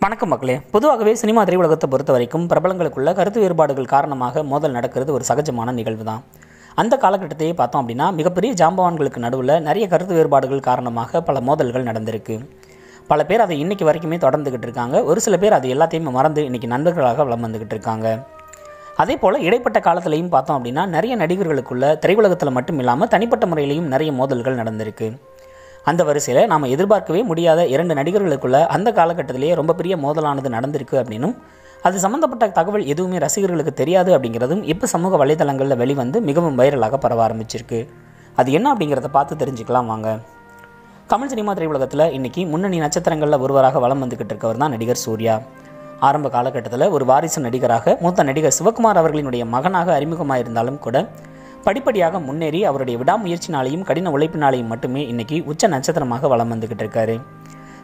வணக்கம் மக்களே. பொதுவாகவே சினிமா திரையுலகத்தை பொறுத்த வரைக்கும் பிரபலங்களுக்குள்ள கருத்து வேறுபாடுகள் காரணமாக மோதல் நடக்கிறது ஒரு சகஜமான நிகழ்வு தான். அந்த காலகட்டத்தையே பார்த்தோம் அப்படின்னா மிகப்பெரிய ஜாம்பவான்களுக்கு நடுவில் நிறைய கருத்து வேறுபாடுகள் காரணமாக பல மோதல்கள் நடந்திருக்கு. பல பேர் அதை இன்றைக்கி வரைக்குமே தொடர்ந்துக்கிட்டு இருக்காங்க. ஒரு சில பேர் அது எல்லாத்தையுமே மறந்து இன்றைக்கி நண்பர்களாக வலம் வந்துக்கிட்டு இருக்காங்க. அதே போல் இடைப்பட்ட காலத்திலையும் பார்த்தோம் அப்படின்னா நிறைய நடிகர்களுக்குள்ள திரையுலகத்தில் மட்டும் இல்லாமல் தனிப்பட்ட முறையிலையும் நிறைய மோதல்கள் நடந்திருக்கு. அந்த வரிசையில் நாம் எதிர்பார்க்கவே முடியாத 2 நடிகர்களுக்குள்ள அந்த காலகட்டத்திலேயே ரொம்ப பெரிய மோதலானது நடந்திருக்கு அப்படின்னும் அது சம்மந்தப்பட்ட தகவல் எதுவுமே ரசிகர்களுக்கு தெரியாது அப்படிங்கிறதும் இப்போ சமூக வலைதளங்களில் வெளிவந்து மிகவும் வைரலாக பரவ ஆரம்பிச்சிருக்கு. அது என்ன அப்படிங்கிறத பார்த்து தெரிஞ்சுக்கலாம் வாங்க. தமிழ் சினிமா திரையுலகத்தில் இன்றைக்கி முன்னணி நட்சத்திரங்களில் ஒருவராக வலம் வந்துக்கிட்டு இருக்கவர் தான் நடிகர் சூர்யா. ஆரம்ப காலகட்டத்தில் ஒரு வாரிசு நடிகராக மூத்த நடிகர் சிவகுமார் அவர்களினுடைய மகனாக அறிமுகமாக இருந்தாலும் கூட படிப்படியாக முன்னேறி அவருடைய விடாமுயற்சினாலையும் கடின உழைப்பினாலையும் மட்டுமே இன்றைக்கி உச்ச நட்சத்திரமாக வலம் வந்துக்கிட்டு இருக்காரு.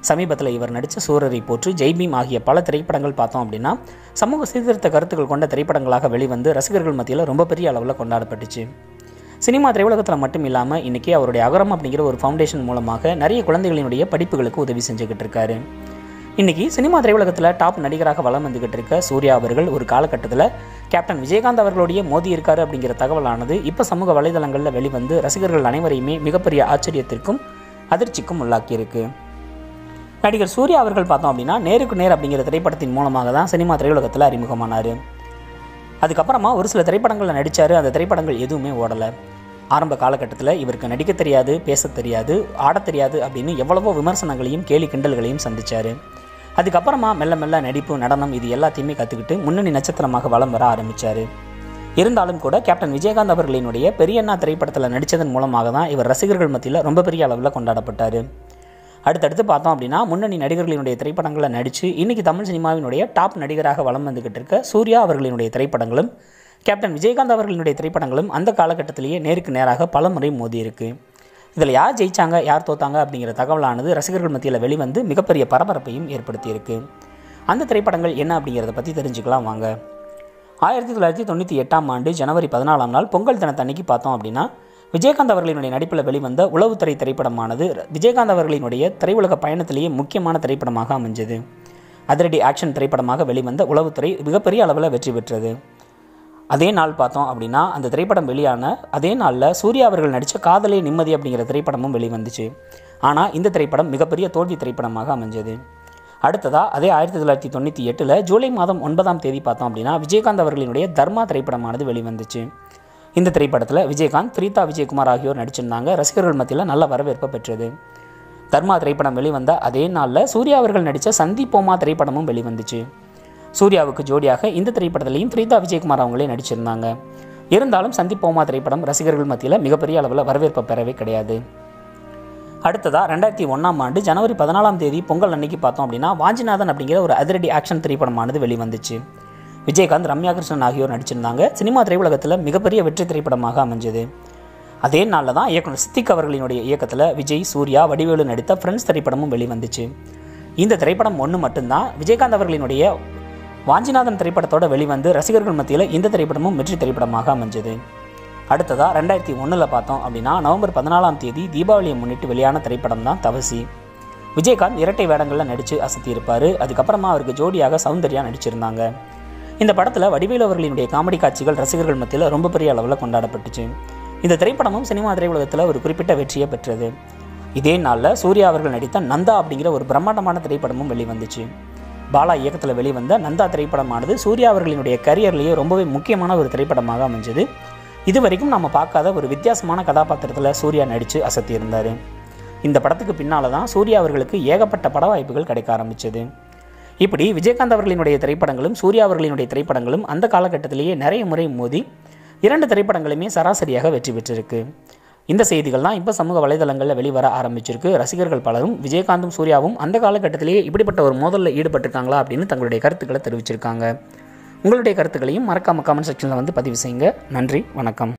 சமீபத்தில் இவர் நடித்த சூரரை போற்று, ஜெய்பீம் ஆகிய பல திரைப்படங்கள் பார்த்தோம் அப்படின்னா சமூக சீர்திருத்த கருத்துக்கள் கொண்ட திரைப்படங்களாக வெளிவந்து ரசிகர்கள் மத்தியில் ரொம்ப பெரிய அளவில் கொண்டாடப்பட்டுச்சு. சினிமா திரையுலகத்தில் மட்டும் இல்லாமல் இன்றைக்கி அவருடைய அகரம் அப்படிங்கிற ஒரு ஃபவுண்டேஷன் மூலமாக நிறைய குழந்தைகளினுடைய படிப்புகளுக்கு உதவி செஞ்சுக்கிட்டு இருக்காரு. இன்றைக்கி சினிமா திரையுலகத்தில் டாப் நடிகராக வலம் வந்துக்கிட்டு இருக்க சூர்யா அவர்கள் ஒரு காலகட்டத்தில் கேப்டன் விஜயகாந்த் அவர்களோடைய மோதி இருக்காரு அப்படிங்கிற தகவலானது இப்போ சமூக வலைதளங்களில் வெளிவந்து ரசிகர்கள் அனைவரையுமே மிகப்பெரிய ஆச்சரியத்திற்கும் அதிர்ச்சிக்கும் உள்ளாக்கியிருக்கு. நடிகர் சூர்யா அவர்கள் பார்த்தோம் அப்படின்னா நேருக்கு நேர் அப்படிங்கிற திரைப்படத்தின் மூலமாக தான் சினிமா திரையுலகத்தில் அறிமுகமானார். அதுக்கப்புறமா ஒரு சில திரைப்படங்களில் நடித்தார். அந்த திரைப்படங்கள் எதுவுமே ஓடலை. ஆரம்ப காலகட்டத்தில் இவருக்கு நடிக்க தெரியாது, பேச தெரியாது, ஆடத் தெரியாது அப்படின்னு எவ்வளவோ விமர்சனங்களையும் கேலி கிண்டல்களையும் சந்தித்தார். அதுக்கப்புறமா மெல்ல மெல்ல நடிப்பு, நடனம் இது எல்லாத்தையுமே கற்றுக்கிட்டு முன்னணி நட்சத்திரமாக வலம் வர ஆரம்பித்தார். இருந்தாலும் கூட கேப்டன் விஜயகாந்த் அவர்களினுடைய பெரியண்ணா திரைப்படத்தில் நடித்ததன் மூலமாக தான் இவர் ரசிகர்கள் மத்தியில் ரொம்ப பெரிய அளவில் கொண்டாடப்பட்டார். அடுத்தடுத்து பார்த்தோம் அப்படின்னா முன்னணி நடிகர்களினுடைய திரைப்படங்களில் நடித்து இன்றைக்கி தமிழ் சினிமாவினுடைய டாப் நடிகராக வலம் வந்துக்கிட்டு இருக்க சூர்யா அவர்களினுடைய திரைப்படங்களும் கேப்டன் விஜயகாந்த் அவர்களினுடைய திரைப்படங்களும் அந்த காலகட்டத்திலேயே நேருக்கு நேராக பல முறை மோதி இருக்கு. இதில் யார் ஜெயித்தாங்க, யார் தோத்தாங்க அப்படிங்கிற தகவலானது ரசிகர்கள் மத்தியில் வெளிவந்து மிகப்பெரிய பரபரப்பையும் ஏற்படுத்தியிருக்கு. அந்த திரைப்படங்கள் என்ன அப்படிங்கிறத பற்றி தெரிஞ்சுக்கலாம் வாங்க. 1998ஆம் ஆண்டு ஜனவரி 14ஆம் நாள் பொங்கல் தினத்தன்னைக்கு பார்த்தோம் அப்படின்னா விஜயகாந்த் அவர்களினுடைய நடிப்பில் வெளிவந்த உளவுத்துறை திரைப்படமானது விஜயகாந்த் அவர்களினுடைய திரையுலக பயணத்திலேயே முக்கியமான திரைப்படமாக அமைஞ்சது. அதிரடி ஆக்ஷன் திரைப்படமாக வெளிவந்த உளவுத்துறை மிகப்பெரிய அளவில் வெற்றி பெற்றது. அதே நாள் பார்த்தோம் அப்படின்னா அந்த திரைப்படம் வெளியான அதே நாளில் சூர்யா அவர்கள் நடித்த காதலே நிம்மதி அப்படிங்கிற திரைப்படமும் வெளிவந்துச்சு. ஆனால் இந்த திரைப்படம் மிகப்பெரிய தோல்வி திரைப்படமாக அமைஞ்சது. அடுத்ததாக அதே 1998 ஜூலை மாதம் 9ஆம் தேதி பார்த்தோம் அப்படின்னா விஜயகாந்த் அவர்களினுடைய தர்மா திரைப்படமானது வெளிவந்துச்சு. இந்த திரைப்படத்தில் விஜயகாந்த், பிரீதா விஜயகுமார் ஆகியோர் நடிச்சிருந்தாங்க. ரசிகர்கள் மத்தியில் நல்ல வரவேற்பை பெற்றது. தர்மா திரைப்படம் வெளிவந்த அதே நாளில் சூர்யா அவர்கள் நடித்த சந்திப்போமா திரைப்படமும் வெளிவந்துச்சு. சூர்யாவுக்கு ஜோடியாக இந்த திரைப்படத்திலையும் பிரீதா விஜயகுமார் அவங்களே நடிச்சிருந்தாங்க. இருந்தாலும் சந்திப்போமா திரைப்படம் ரசிகர்கள் மத்தியில் மிகப்பெரிய அளவில் வரவேற்பை பெறவே கிடையாது. அடுத்ததாக 2001ஆம் ஆண்டு ஜனவரி 14ஆம் தேதி பொங்கல் அன்னைக்கு பார்த்தோம் அப்படின்னா வாஞ்சிநாதன் அப்படிங்கிற ஒரு அதிரடி ஆக்ஷன் திரைப்படமானது வெளிவந்துச்சு. விஜயகாந்த், ரம்யா கிருஷ்ணன் ஆகியோர் நடிச்சிருந்தாங்க. சினிமா திரையுலகத்தில் மிகப்பெரிய வெற்றி திரைப்படமாக அமைஞ்சது. அதே நாளில் தான் இயக்குனர் சித்திக் அவர்களினுடைய இயக்கத்தில் விஜய், சூர்யா, வடிவேலு நடித்த ஃப்ரெண்ட்ஸ் திரைப்படமும் வெளிவந்துச்சு. இந்த திரைப்படம் ஒன்று மட்டும்தான் விஜயகாந்த் அவர்களினுடைய வாஞ்சிநாதன் திரைப்படத்தோடு வெளிவந்து ரசிகர்கள் மத்தியில் இந்த திரைப்படமும் வெற்றி திரைப்படமாக அமைஞ்சது. அடுத்ததாக 2001 பார்த்தோம் அப்படின்னா நவம்பர் 14ஆம் தேதி தீபாவளியை முன்னிட்டு வெளியான திரைப்படம் தான் தவசி. விஜயகாந்த் இரட்டை வேடங்களில் நடித்து அசத்தியிருப்பார். அதுக்கப்புறமா அவருக்கு ஜோடியாக சௌந்தர்யா நடிச்சிருந்தாங்க. இந்த படத்தில் வடிவேலு அவர்களினுடைய காமெடி காட்சிகள் ரசிகர்கள் மத்தியில் ரொம்ப பெரிய அளவில் கொண்டாடப்பட்டுச்சு. இந்த திரைப்படமும் சினிமா திரையுலகத்தில் ஒரு குறிப்பிட்ட வெற்றியை பெற்றது. இதே நாளில் சூர்யா அவர்கள் நடித்த நந்தா அப்படிங்கிற ஒரு பிரம்மாண்டமான திரைப்படமும் வெளிவந்துச்சு. பாலா இயக்கத்தில் வெளிவந்த நந்தா திரைப்படமானது சூர்யா அவர்களினுடைய கரியர்லேயே ரொம்பவே முக்கியமான ஒரு திரைப்படமாக அமைஞ்சது. இது வரைக்கும் நம்ம பார்க்காத ஒரு வித்தியாசமான கதாபாத்திரத்தில் சூர்யா நடித்து அசத்தியிருந்தார். இந்த படத்துக்கு பின்னால் தான் சூர்யா அவர்களுக்கு ஏகப்பட்ட பட வாய்ப்புகள் கிடைக்க ஆரம்பித்தது. இப்படி விஜயகாந்த் அவர்களினுடைய திரைப்படங்களும் சூர்யா அவர்களினுடைய திரைப்படங்களும் அந்த காலகட்டத்திலேயே நிறைய முறை மோதி 2 திரைப்படங்களுமே சராசரியாக வெற்றி பெற்றிருக்கு. இந்த செய்திகள் தான் இப்போ சமூக வலைதளங்களில் வெளிவர ஆரம்பிச்சிருக்கு. ரசிகர்கள் பலரும் விஜயகாந்தும் சூர்யாவும் அந்த காலகட்டத்திலேயே இப்படிப்பட்ட ஒரு மோதலில் ஈடுபட்டிருக்காங்களா அப்படின்னு தங்களுடைய கருத்துக்களை தெரிவிச்சிருக்காங்க. உங்களுடைய கருத்துக்களையும் மறக்காம கமெண்ட் செக்ஷனில் வந்து பதிவு செய்யுங்க. நன்றி, வணக்கம்.